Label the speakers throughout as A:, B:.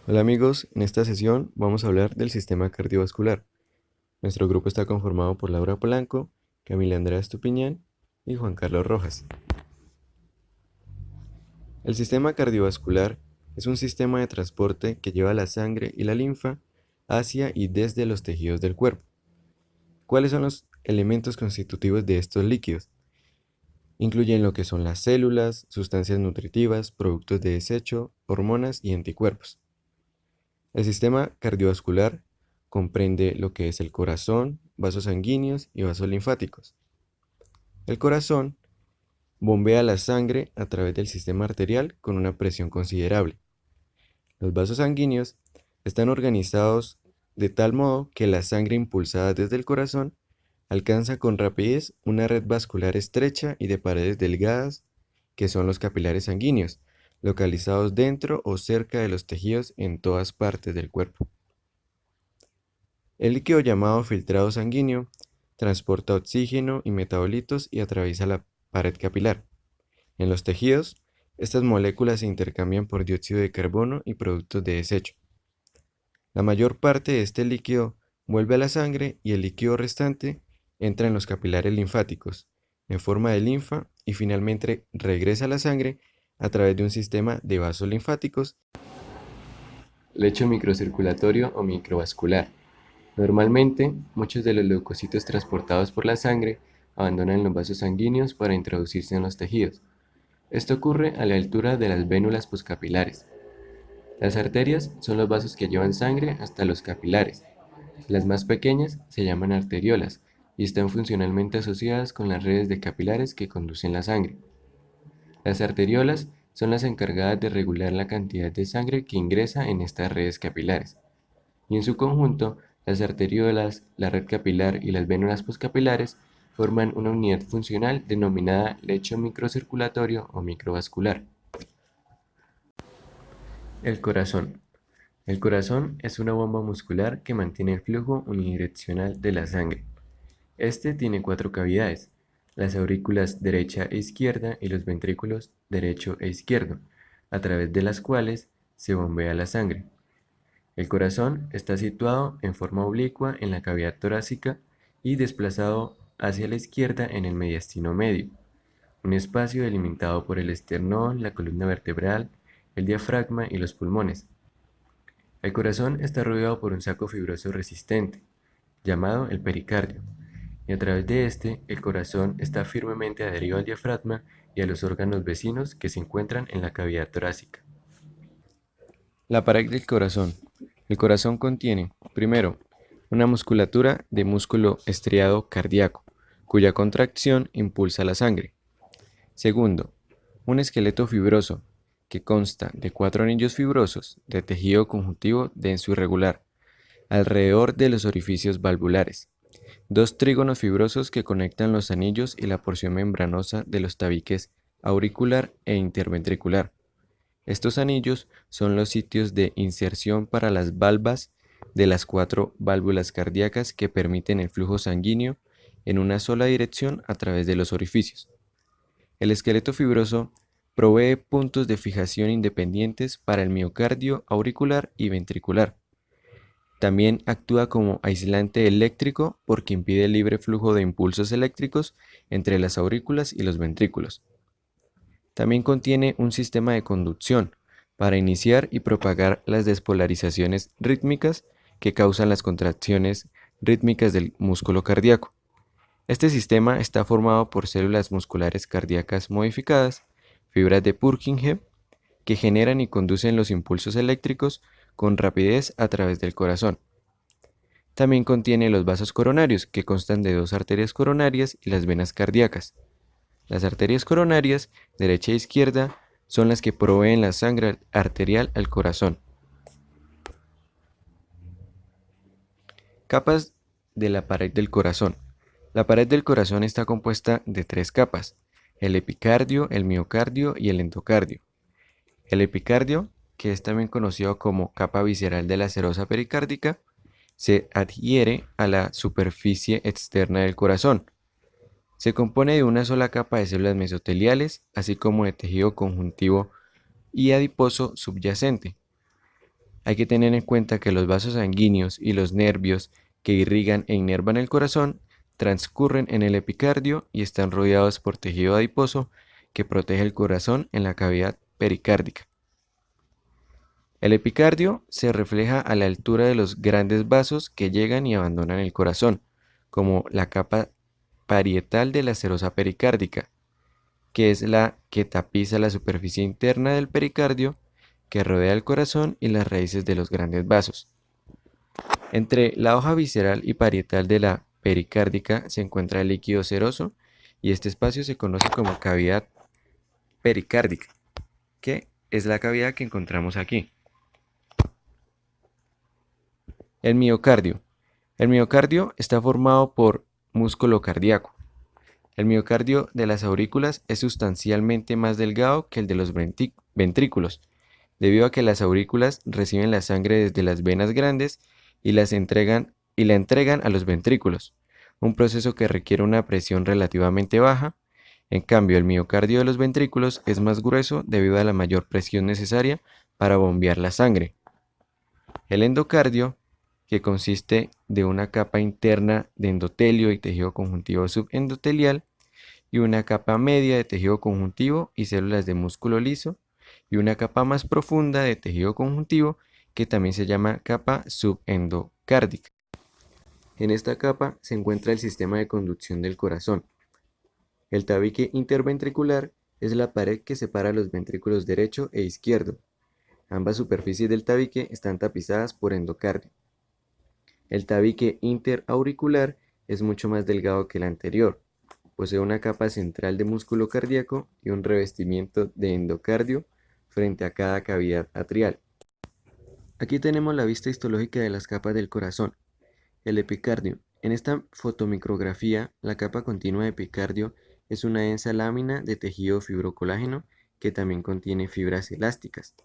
A: Hola amigos, en esta sesión vamos a hablar del sistema cardiovascular. Nuestro grupo está conformado por Laura Polanco, Camila Andrea Estupiñán y Juan Carlos Rojas. El sistema cardiovascular es un sistema de transporte que lleva la sangre y la linfa hacia y desde los tejidos del cuerpo. ¿Cuáles son los elementos constitutivos de estos líquidos? Incluyen lo que son las células, sustancias nutritivas, productos de desecho, hormonas y anticuerpos. El sistema cardiovascular comprende lo que es el corazón, vasos sanguíneos y vasos linfáticos. El corazón bombea la sangre a través del sistema arterial con una presión considerable. Los vasos sanguíneos están organizados de tal modo que la sangre impulsada desde el corazón alcanza con rapidez una red vascular estrecha y de paredes delgadas que son los capilares sanguíneos, localizados dentro o cerca de los tejidos en todas partes del cuerpo. El líquido llamado filtrado sanguíneo transporta oxígeno y metabolitos y atraviesa la pared capilar. En los tejidos, estas moléculas se intercambian por dióxido de carbono y productos de desecho. La mayor parte de este líquido vuelve a la sangre y el líquido restante entra en los capilares linfáticos, en forma de linfa y finalmente regresa a la sangre a través de un sistema de vasos linfáticos, lecho microcirculatorio o microvascular. Normalmente, muchos de los leucocitos transportados por la sangre abandonan los vasos sanguíneos para introducirse en los tejidos. Esto ocurre a la altura de las vénulas poscapilares. Las arterias son los vasos que llevan sangre hasta los capilares. Las más pequeñas se llaman arteriolas y están funcionalmente asociadas con las redes de capilares que conducen la sangre. Las arteriolas son las encargadas de regular la cantidad de sangre que ingresa en estas redes capilares y en su conjunto, las arteriolas, la red capilar y las vénulas poscapilares forman una unidad funcional denominada lecho microcirculatorio o microvascular. El corazón. El corazón es una bomba muscular que mantiene el flujo unidireccional de la sangre. Este tiene cuatro cavidades, las aurículas derecha e izquierda y los ventrículos derecho e izquierdo, a través de las cuales se bombea la sangre. El corazón está situado en forma oblicua en la cavidad torácica y desplazado hacia la izquierda en el mediastino medio, un espacio delimitado por el esternón, la columna vertebral, el diafragma y los pulmones. El corazón está rodeado por un saco fibroso resistente, llamado el pericardio, y a través de este, el corazón está firmemente adherido al diafragma y a los órganos vecinos que se encuentran en la cavidad torácica. La pared del corazón. El corazón contiene, primero, una musculatura de músculo estriado cardíaco, cuya contracción impulsa la sangre. Segundo, un esqueleto fibroso, que consta de cuatro anillos fibrosos de tejido conjuntivo denso y regular, alrededor de los orificios valvulares. Dos trígonos fibrosos que conectan los anillos y la porción membranosa de los tabiques auricular e interventricular. Estos anillos son los sitios de inserción para las valvas de las cuatro válvulas cardíacas que permiten el flujo sanguíneo en una sola dirección a través de los orificios. El esqueleto fibroso provee puntos de fijación independientes para el miocardio auricular y ventricular. También actúa como aislante eléctrico porque impide el libre flujo de impulsos eléctricos entre las aurículas y los ventrículos. También contiene un sistema de conducción para iniciar y propagar las despolarizaciones rítmicas que causan las contracciones rítmicas del músculo cardíaco. Este sistema está formado por células musculares cardíacas modificadas, fibras de Purkinje, que generan y conducen los impulsos eléctricos con rapidez a través del corazón. También contiene los vasos coronarios, que constan de dos arterias coronarias y las venas cardíacas. Las arterias coronarias, derecha e izquierda, son las que proveen la sangre arterial al corazón. Capas de la pared del corazón. La pared del corazón está compuesta de tres capas: el epicardio, el miocardio y el endocardio. El epicardio, que es también conocido como capa visceral de la serosa pericárdica, se adhiere a la superficie externa del corazón. Se compone de una sola capa de células mesoteliales, así como de tejido conjuntivo y adiposo subyacente. Hay que tener en cuenta que los vasos sanguíneos y los nervios que irrigan e inervan el corazón transcurren en el epicardio y están rodeados por tejido adiposo que protege el corazón en la cavidad pericárdica. El epicardio se refleja a la altura de los grandes vasos que llegan y abandonan el corazón, como la capa parietal de la serosa pericárdica, que es la que tapiza la superficie interna del pericardio que rodea el corazón y las raíces de los grandes vasos. Entre la hoja visceral y parietal de la pericárdica se encuentra el líquido seroso y este espacio se conoce como cavidad pericárdica, que es la cavidad que encontramos aquí. El miocardio. El miocardio está formado por músculo cardíaco. El miocardio de las aurículas es sustancialmente más delgado que el de los ventrículos, debido a que las aurículas reciben la sangre desde las venas grandes y la entregan a los ventrículos, un proceso que requiere una presión relativamente baja. En cambio, el miocardio de los ventrículos es más grueso debido a la mayor presión necesaria para bombear la sangre. El endocardio, que consiste de una capa interna de endotelio y tejido conjuntivo subendotelial, y una capa media de tejido conjuntivo y células de músculo liso, y una capa más profunda de tejido conjuntivo que también se llama capa subendocárdica. En esta capa se encuentra el sistema de conducción del corazón. El tabique interventricular es la pared que separa los ventrículos derecho e izquierdo. Ambas superficies del tabique están tapizadas por endocardio. El tabique interauricular es mucho más delgado que el anterior. Posee una capa central de músculo cardíaco y un revestimiento de endocardio frente a cada cavidad atrial. Aquí tenemos la vista histológica de las capas del corazón. El epicardio. En esta fotomicrografía, la capa continua de epicardio es una densa lámina de tejido fibrocolágeno que también contiene fibras elásticas.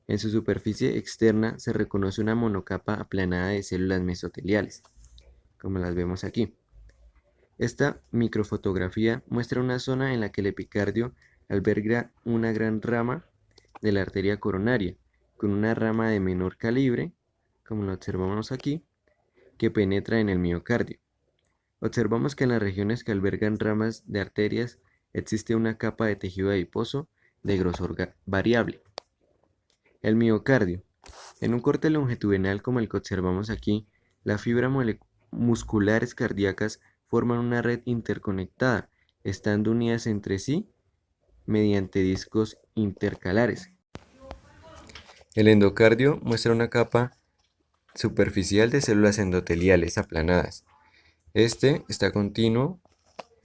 A: En su superficie externa se reconoce una monocapa aplanada de células mesoteliales, como las vemos aquí. Esta microfotografía muestra una zona en la que el epicardio alberga una gran rama de la arteria coronaria, con una rama de menor calibre, como lo observamos aquí, que penetra en el miocardio. Observamos que en las regiones que albergan ramas de arterias existe una capa de tejido adiposo de grosor variable. El miocardio. En un corte longitudinal como el que observamos aquí, las fibras musculares cardíacas forman una red interconectada, estando unidas entre sí mediante discos intercalares. El endocardio muestra una capa superficial de células endoteliales aplanadas. Este está continuo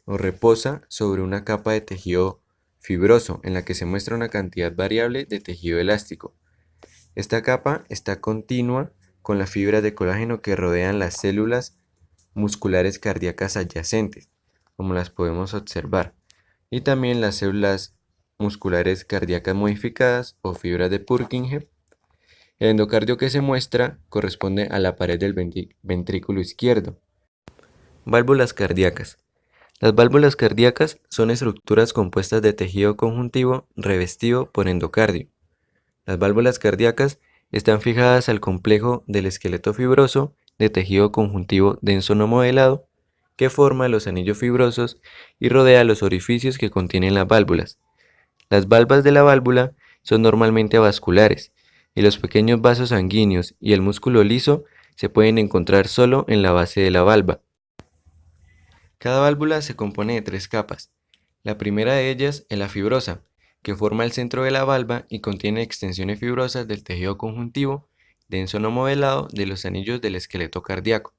A: o reposa sobre una capa de tejido fibroso en la que se muestra una cantidad variable de tejido elástico. Esta capa está continua con las fibras de colágeno que rodean las células musculares cardíacas adyacentes, como las podemos observar, y también las células musculares cardíacas modificadas o fibras de Purkinje. El endocardio que se muestra corresponde a la pared del ventrículo izquierdo. Válvulas cardíacas. Las válvulas cardíacas son estructuras compuestas de tejido conjuntivo revestido por endocardio. Las válvulas cardíacas están fijadas al complejo del esqueleto fibroso de tejido conjuntivo denso no modelado que forma los anillos fibrosos y rodea los orificios que contienen las válvulas. Las valvas de la válvula son normalmente avasculares y los pequeños vasos sanguíneos y el músculo liso se pueden encontrar solo en la base de la valva. Cada válvula se compone de 3 capas. La primera de ellas es la fibrosa, que forma el centro de la valva y contiene extensiones fibrosas del tejido conjuntivo denso no modelado de los anillos del esqueleto cardíaco.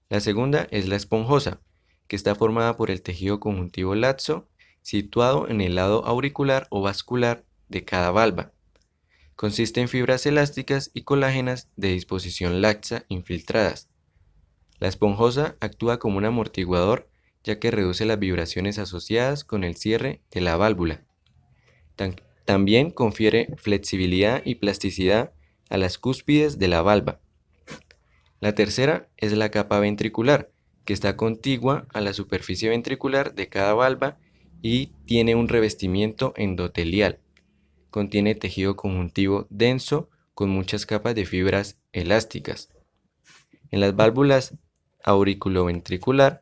A: La segunda es la esponjosa, que está formada por el tejido conjuntivo laxo situado en el lado auricular o vascular de cada valva. Consiste en fibras elásticas y colágenas de disposición laxa infiltradas. La esponjosa actúa como un amortiguador ya que reduce las vibraciones asociadas con el cierre de la válvula. También confiere flexibilidad y plasticidad a las cúspides de la valva. La tercera es la capa ventricular, que está contigua a la superficie ventricular de cada valva y tiene un revestimiento endotelial. Contiene tejido conjuntivo denso con muchas capas de fibras elásticas. En las válvulas auriculoventricular,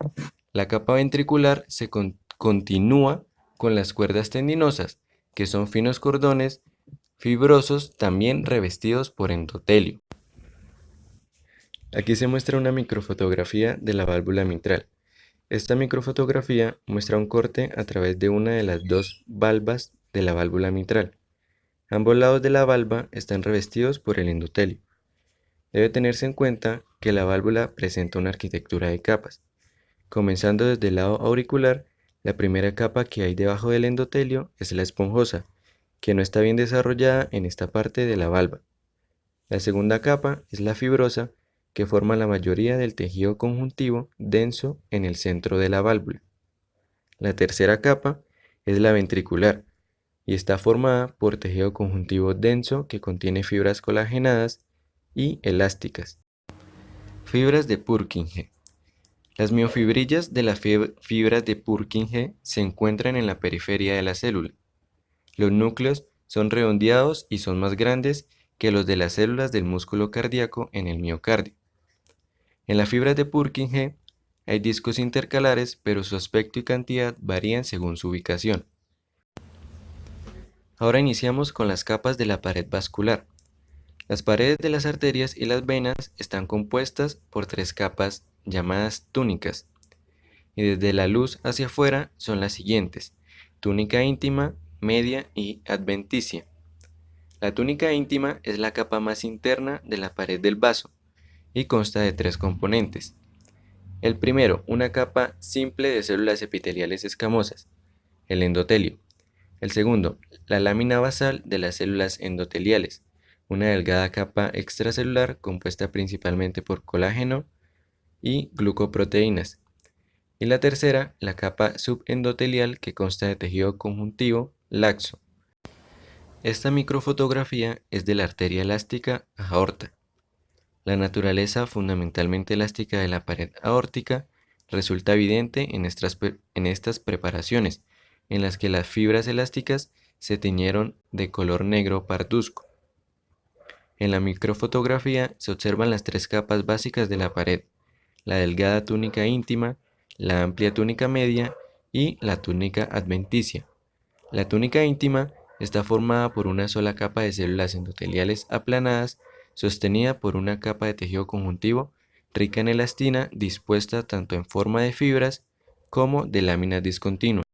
A: la capa ventricular se continúa con las cuerdas tendinosas, que son finos cordones fibrosos también revestidos por endotelio. Aquí se muestra una microfotografía de la válvula mitral. Esta microfotografía muestra un corte a través de una de las dos valvas de la válvula mitral. Ambos lados de la valva están revestidos por el endotelio. Debe tenerse en cuenta que la válvula presenta una arquitectura de capas. Comenzando desde el lado auricular, la primera capa que hay debajo del endotelio es la esponjosa, que no está bien desarrollada en esta parte de la valva. La segunda capa es la fibrosa, que forma la mayoría del tejido conjuntivo denso en el centro de la válvula. La tercera capa es la ventricular y está formada por tejido conjuntivo denso que contiene fibras colagenadas y elásticas. Fibras de Purkinje. Las miofibrillas de las fibras de Purkinje se encuentran en la periferia de la célula. Los núcleos son redondeados y son más grandes que los de las células del músculo cardíaco en el miocardio. En las fibras de Purkinje hay discos intercalares, pero su aspecto y cantidad varían según su ubicación. Ahora iniciamos con las capas de la pared vascular. Las paredes de las arterias y las venas están compuestas por tres capas llamadas túnicas, y desde la luz hacia afuera son las siguientes: túnica íntima, media y adventicia. La túnica íntima es la capa más interna de la pared del vaso y consta de tres componentes. El primero, una capa simple de células epiteliales escamosas, el endotelio. El segundo, la lámina basal de las células endoteliales, una delgada capa extracelular compuesta principalmente por colágeno y glucoproteínas. Y la tercera, la capa subendotelial, que consta de tejido conjuntivo laxo. Esta microfotografía es de la arteria elástica aorta. La naturaleza fundamentalmente elástica de la pared aórtica resulta evidente en estas preparaciones, en las que las fibras elásticas se teñieron de color negro parduzco. En la microfotografía se observan las tres capas básicas de la pared: la delgada túnica íntima, la amplia túnica media y la túnica adventicia. La túnica íntima está formada por una sola capa de células endoteliales aplanadas, sostenida por una capa de tejido conjuntivo rica en elastina dispuesta tanto en forma de fibras como de láminas discontinuas.